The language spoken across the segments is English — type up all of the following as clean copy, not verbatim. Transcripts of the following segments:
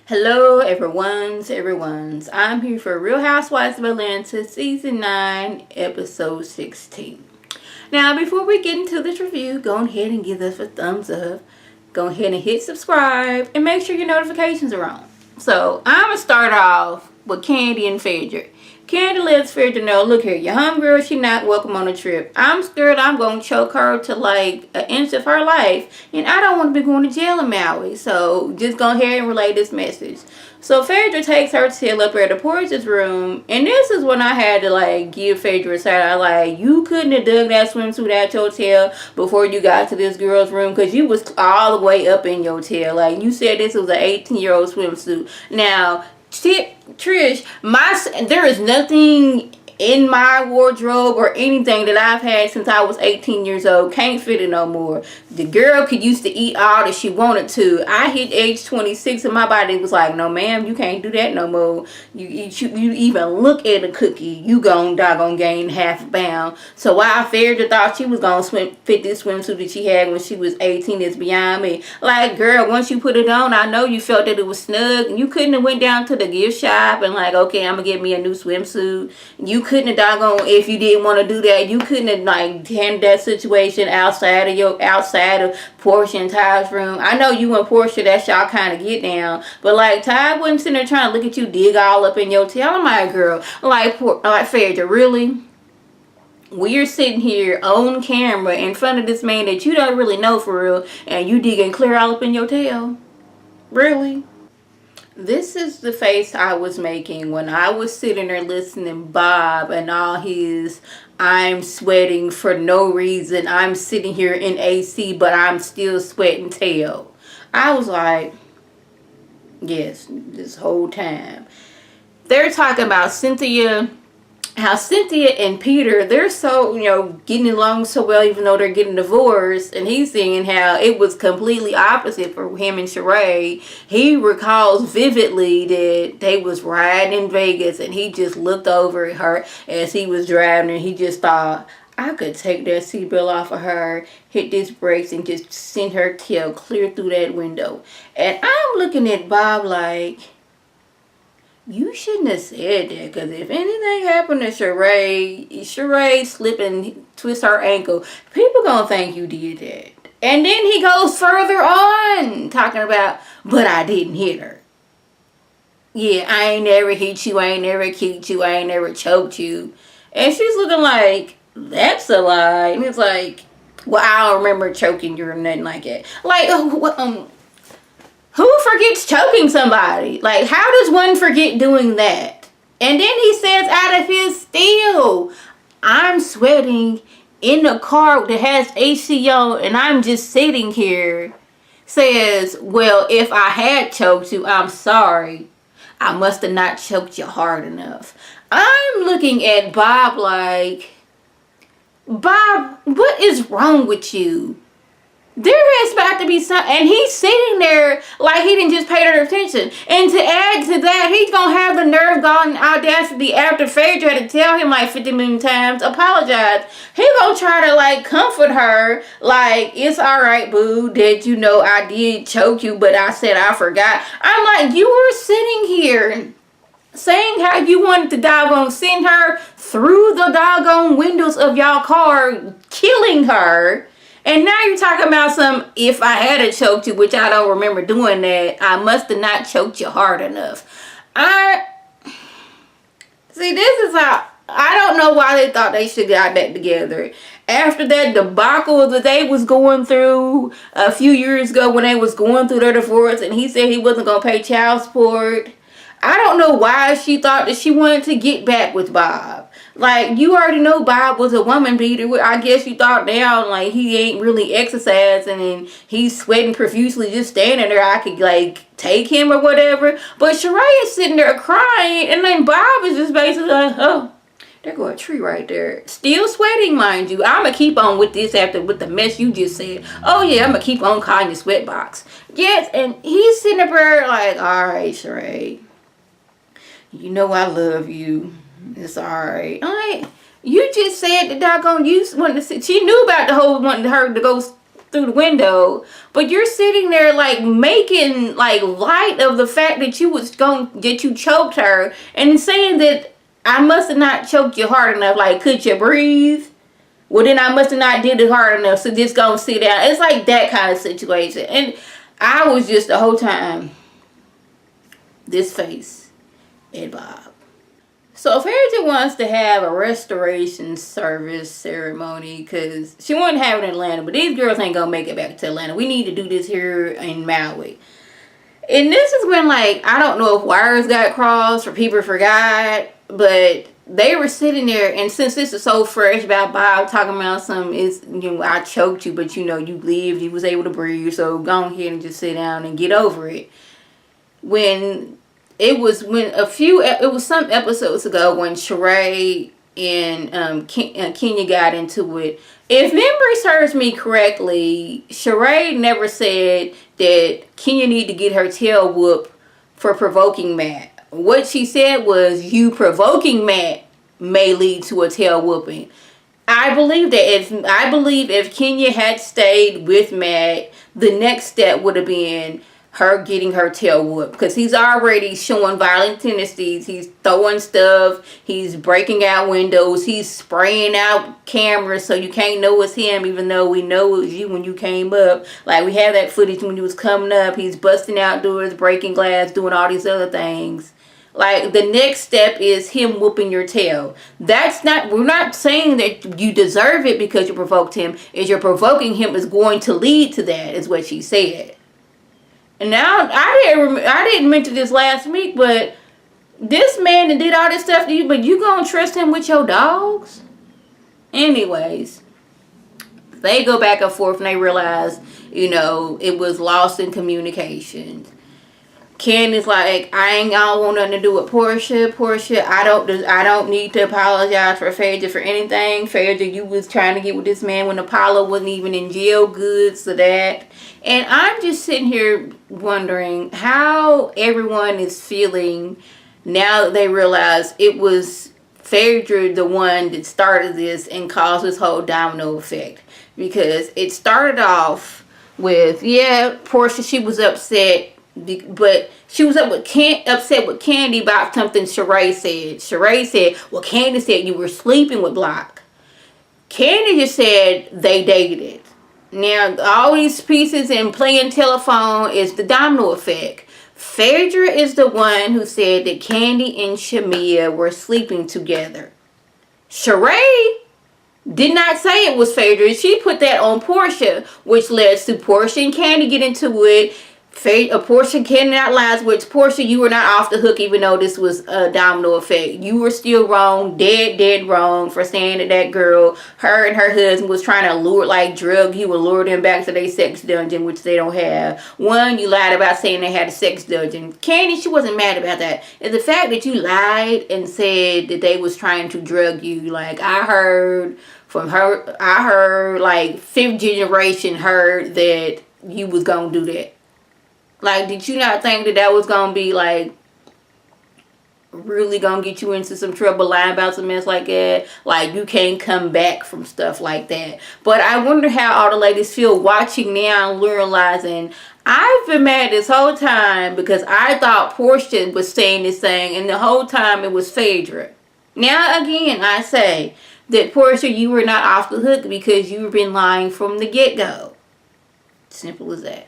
Hello everyone's. I'm here for Real Housewives of Atlanta Season 9 Episode 16. Now before we get into this review, go ahead and give us a thumbs up. Go ahead and hit subscribe and make sure your notifications are on. So I'm going to start off with Kandi and PHAEDRA. Kandi lets PHAEDRA know, look here, your homegirl, she not welcome on a trip. I'm scared I'm going to choke her to like an inch of her life. And I don't want to be going to jail in Maui. So just go ahead and relay this message. So PHAEDRA takes her tail up at the porch's room. And this is when I had to like give PHAEDRA a side eye. Like, you couldn't have dug that swimsuit at your tail before you got to this girl's room. Because you was all the way up in your tail. Like, you said this was an 18-year-old swimsuit. Now, Trish, there is nothing in my wardrobe or anything that I've had since I was 18 years old. Can't fit it no more. The girl could used to eat all that she wanted to. I hit age 26 and my body was like, no ma'am, you can't do that no more. You even look at a cookie, you doggone gain half a pound. So while PHAEDRA thought she was gonna fit this swimsuit that she had when she was 18 is beyond me. Like, girl, once you put it on, I know you felt that it was snug. You couldn't have went down to the gift shop and like, okay, I'm gonna get me a new swimsuit. You couldn't have doggone, if you didn't want to do that, you couldn't have like handled that situation outside of Portia and Ty's room. I know you and Portia, that's y'all kind of get down, but like Ty wasn't sitting there trying to look at you dig all up in your tail. I'm like, girl, like PHAEDRA, really? We're sitting here on camera in front of this man that you don't really know for real, and you digging clear all up in your tail? Really? This is the face I was making when I was sitting there listening Bob and all his I'm sweating for no reason. I'm sitting here in AC, but I'm still sweating tail. I was like, yes, this whole time. They're talking about Cynthia, how Cynthia and Peter, they're so, getting along so well even though they're getting divorced. And he's saying how it was completely opposite for him and SHEREE. He recalls vividly that they was riding in Vegas and he just looked over at her as he was driving and he just thought, I could take that seatbelt off of her, hit these brakes and just send her tail clear through that window. And I'm looking at Bob like, you shouldn't have said that, because if anything happened to SHEREE slip and twist her ankle, people gonna think you did that. And then he goes further on talking about, but I didn't hit her. Yeah, I ain't never hit you, I ain't never kicked you, I ain't never choked you. And she's looking like, that's a lie. And it's like, well, I don't remember choking you or nothing like that. Like, who forgets choking somebody? Like, how does one forget doing that? And then he says out of his steel, I'm sweating in a car that has AC on and I'm just sitting here. Says, well, if I had choked you, I'm sorry. I must have not choked you hard enough. I'm looking at Bob like, Bob, what is wrong with you? There is about to be some, and he's sitting there like he didn't just pay her attention. And to add to that, he's gonna have the nerve, gone audacity after PHAEDRA had to tell him like 50 million times, apologize. He gonna try to like comfort her, like, it's alright, boo, that I did choke you, but I said I forgot. I'm like, you were sitting here saying how you wanted to doggone send her through the doggone windows of y'all car, killing her. And now you're talking about if I had choked you, which I don't remember doing that, I must have not choked you hard enough. See, this is how, I don't know why they thought they should got back together. After that debacle that they was going through a few years ago when they was going through their divorce and he said he wasn't going to pay child support. I don't know why she thought that she wanted to get back with Bob. Like, you already know Bob was a woman beater. I guess you thought now, like, he ain't really exercising and he's sweating profusely just standing there. I could, like, take him or whatever. But SHEREE is sitting there crying and then Bob is just basically like, oh, there go a tree right there. Still sweating, mind you. I'm going to keep on with this with the mess you just said. Oh, yeah, I'm going to keep on calling you sweatbox. Yes, and he's sitting there like, all right, SHEREE. You know I love you. It's alright. Alright. You just said the doggone you wanted to see. She knew about the whole wanting her to go through the window, but you're sitting there like making like light of the fact that you choked her and saying that I must have not choked you hard enough. Like, could you breathe? Well, then I must have not did it hard enough, so just go sit down. It's like that kind of situation. And I was just the whole time, this face at Bob. So PHAEDRA wants to have a restoration service ceremony because she wanted to have it in Atlanta, but these girls ain't gonna make it back to Atlanta. We need to do this here in Maui. And this is when, like, I don't know if wires got crossed or people forgot, but they were sitting there, and since this is so fresh about Bob talking about I choked you, but you lived, you was able to breathe, so go ahead and just sit down and get over it. It was some episodes ago when SHEREE and Kenya got into it. If memory serves me correctly, SHEREE never said that Kenya needed to get her tail whooped for provoking Matt. What she said was, you provoking Matt may lead to a tail whooping. I believe if Kenya had stayed with Matt, the next step would have been her getting her tail whooped, because he's already showing violent tendencies. He's throwing stuff, he's breaking out windows, he's spraying out cameras so you can't know it's him, even though we know it was you when you came up. Like, we have that footage when you was coming up. He's busting out doors, breaking glass, doing all these other things. Like, the next step is him whooping your tail. We're not saying that you deserve it because you provoked him. Is you're provoking him is going to lead to that, is what she said. And now, I didn't mention this last week, but this man that did all this stuff to you, but you gonna trust him with your dogs? Anyways, they go back and forth and they realize, it was lost in communication. Candy's like, I don't want nothing to do with Portia, I don't need to apologize for PHAEDRA for anything. PHAEDRA, you was trying to get with this man when Apollo wasn't even in jail good, so that. And I'm just sitting here wondering how everyone is feeling now that they realize it was PHAEDRA the one that started this and caused this whole domino effect. Because it started off with, Portia, she was upset, but she was upset with Candy about something SHEREE said. SHEREE said, well, Candy said you were sleeping with Block. Candy just said they dated. Now, all these pieces and playing telephone is the domino effect. PHAEDRA is the one who said that Candy and Shamia were sleeping together. SHEREE did not say it was PHAEDRA. She put that on Portia, which led to Portia and Candy get into it. Portia cannot lie, which Portia, you were not off the hook, even though this was a domino effect. You were still wrong, dead wrong, for saying that girl, her and her husband was trying to you would lure them back to their sex dungeon, which they don't have. One, you lied about saying they had a sex dungeon. Candy, she wasn't mad about that. It's the fact that you lied and said that they was trying to drug you. Like, I heard like 5th generation heard that you was gonna do that. Like, did you not think that was going to be, like, really going to get you into some trouble lying about some mess like that? Like, you can't come back from stuff like that. But I wonder how all the ladies feel watching now and realizing I've been mad this whole time because I thought Portia was saying this thing, and the whole time it was PHAEDRA. Now, again, I say that Portia, you were not off the hook because you've been lying from the get-go. Simple as that.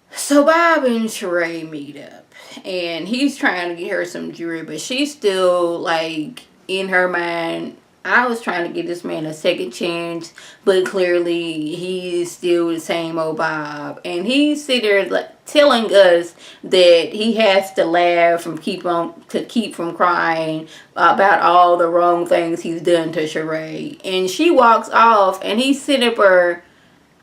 So Bob and SHEREE meet up, and he's trying to get her some jewelry, but she's still, like, in her mind, I was trying to give this man a second chance, but clearly he is still the same old Bob. And he's sitting there, like, telling us that he has to laugh and keep from crying about all the wrong things he's done to SHEREE. And she walks off, and he's sitting up there,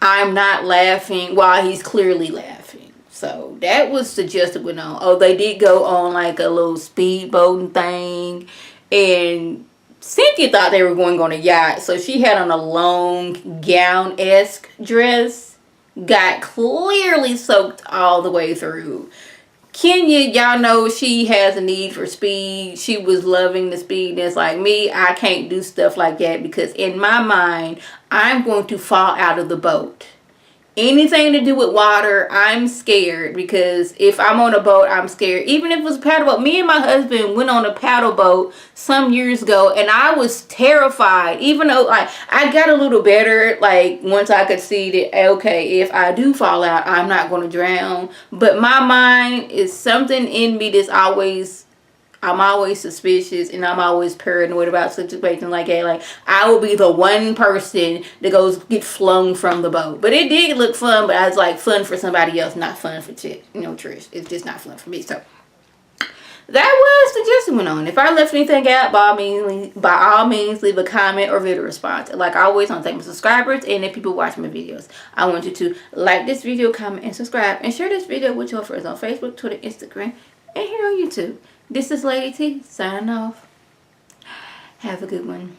I'm not laughing, while he's clearly laughing. So that was suggested going on. Oh, they did go on like a little speedboating thing. And Cynthia thought they were going on a yacht. So she had on a long gown-esque dress. Got clearly soaked all the way through. Kenya, y'all know she has a need for speed. She was loving the speedness. Like me, I can't do stuff like that because in my mind, I'm going to fall out of the boat. anything to do with water, I'm scared, because if I'm on a boat, I'm scared. Even if it was a paddle boat. Me and my husband went on a paddle boat some years ago, and I was terrified. Even though like I got a little better, like once I could see that, okay, if I do fall out, I'm not going to drown. But my mind is something in me that's always, I'm always suspicious, and I'm always paranoid about situations like that. Like, I will be the one person that goes get flung from the boat. But it did look fun, but I was like, fun for somebody else, not fun for Trish. It's just not fun for me. So that was the gist went on. If I left anything out, by all means, leave a comment or video response. Like I always, want to thank my subscribers and the people watching my videos. I want you to like this video, comment, and subscribe, and share this video with your friends on Facebook, Twitter, Instagram, and here on YouTube. This is Lady T signing off. Have a good one.